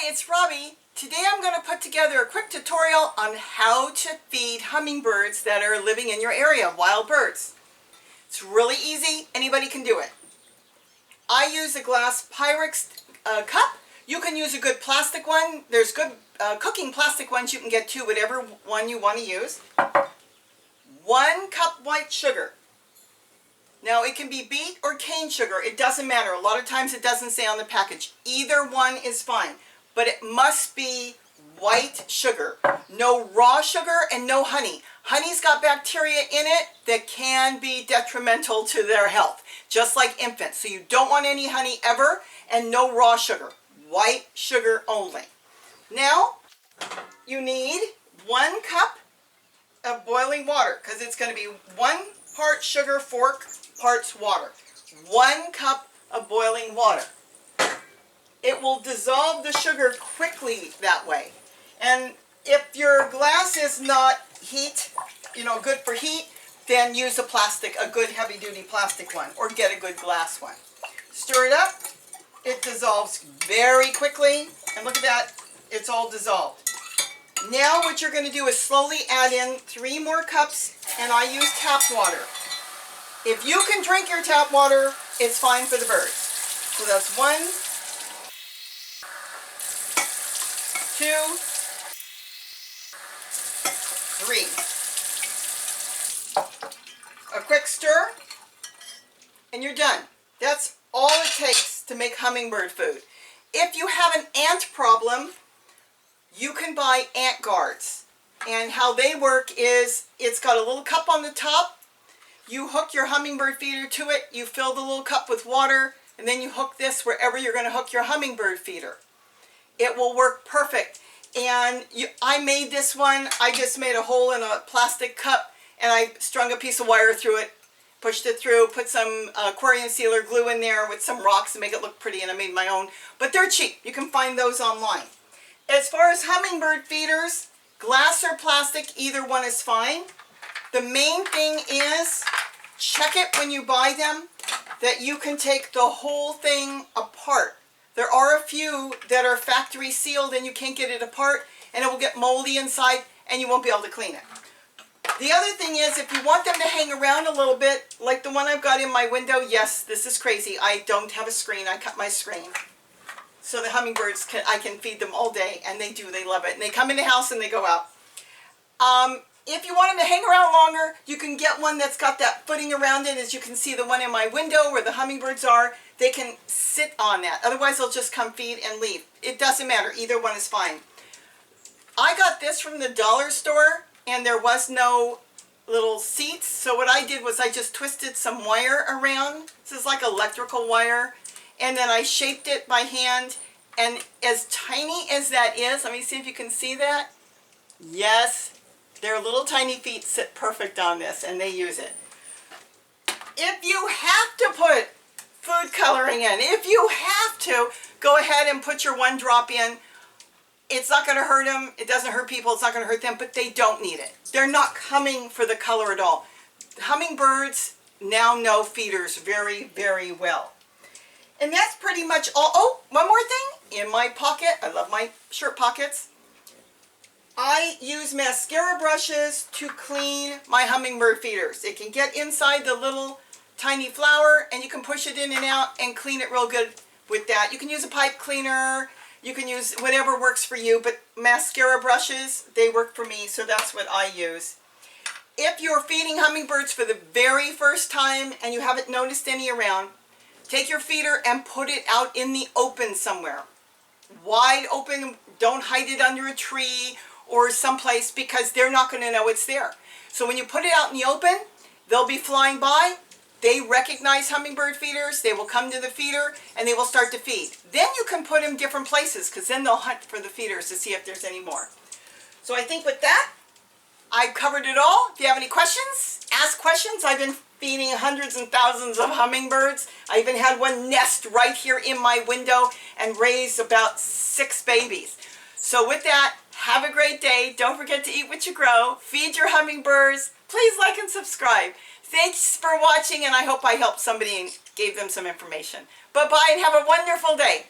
it's Robbie. Today I'm going to put together a quick tutorial on how to feed hummingbirds that are living in your area, wild birds. It's really easy, anybody can do it. I use a glass Pyrex cup. You can use a good plastic one. There's good cooking plastic ones you can get too, whatever one you want to use. 1 cup white sugar. Now it can be beet or cane sugar, it doesn't matter. A lot of times it doesn't say on the package. Either one is fine, but it must be white sugar. No raw sugar and no honey. Honey's got bacteria in it that can be detrimental to their health, just like infants. So you don't want any honey ever, and no raw sugar. White sugar only. Now you need 1 cup of boiling water, because it's going to be 1 part sugar, 4 parts water. 1 cup of boiling water. It will dissolve the sugar quickly that way. And if your glass is not good for heat, then use a good heavy-duty plastic one, or get a good glass one. Stir it up. It dissolves very quickly, and look at that, it's all dissolved. Now what you're going to do is slowly add in 3 more cups, and I use tap water. If you can drink your tap water, it's fine for the birds. So that's 1, 2, 3. A quick stir, and you're done. That's all it takes to make hummingbird food. If you have an ant problem, you can buy ant guards. And how they work is, it's got a little cup on the top. You hook your hummingbird feeder to it, you fill the little cup with water, and then you hook this wherever you're going to hook your hummingbird feeder. It will work perfect. And I made this one. I just made a hole in a plastic cup, and I strung a piece of wire through it, pushed it through, put some aquarium sealer glue in there with some rocks to make it look pretty, and I made my own. But they're cheap. You can find those online. As far as hummingbird feeders, glass or plastic, either one is fine. The main thing is, check it when you buy them, that you can take the whole thing apart. There are a few that are factory sealed and you can't get it apart, and it will get moldy inside and you won't be able to clean it. The other thing is, if you want them to hang around a little bit, like the one I've got in my window, yes, this is crazy. I don't have a screen. I cut my screen. So the hummingbirds, I can feed them all day, and they do. They love it. And they come in the house and they go out. If you want them to hang around longer, you can get one that's got that footing around it. As you can see, the one in my window where the hummingbirds are, they can sit on that. Otherwise, they'll just come feed and leave. It doesn't matter. Either one is fine. I got this from the dollar store, and there was no little seats. So what I did was I just twisted some wire around. This is like electrical wire. And then I shaped it by hand. And as tiny as that is, let me see if you can see that. Yes. Their little tiny feet sit perfect on this, and they use it. If you have to put food coloring in, if you have to, go ahead and put your 1 drop in. It's not going to hurt them. It doesn't hurt people. It's not going to hurt them, but they don't need it. They're not coming for the color at all. Hummingbirds now know feeders very, very well. And that's pretty much all. Oh, one more thing. In my pocket, I love my shirt pockets, I use mascara brushes to clean my hummingbird feeders. It can get inside the little tiny flower, and you can push it in and out and clean it real good with that. You can use a pipe cleaner. You can use whatever works for you, but mascara brushes, they work for me, so that's what I use. If you're feeding hummingbirds for the very first time and you haven't noticed any around, take your feeder and put it out in the open somewhere. Wide open. Don't hide it under a tree or someplace, because they're not going to know it's there. So when you put it out in the open, they'll be flying by. They recognize hummingbird feeders. They will come to the feeder and they will start to feed. Then you can put them different places, because then they'll hunt for the feeders to see if there's any more. So I think with that, I've covered it all. If you have any questions, ask questions. I've been feeding hundreds and thousands of hummingbirds. I even had one nest right here in my window and raised about 6 babies. So with that, have a great day. Don't forget to eat what you grow. Feed your hummingbirds. Please like and subscribe. Thanks for watching, and I hope I helped somebody and gave them some information. Bye-bye, and have a wonderful day.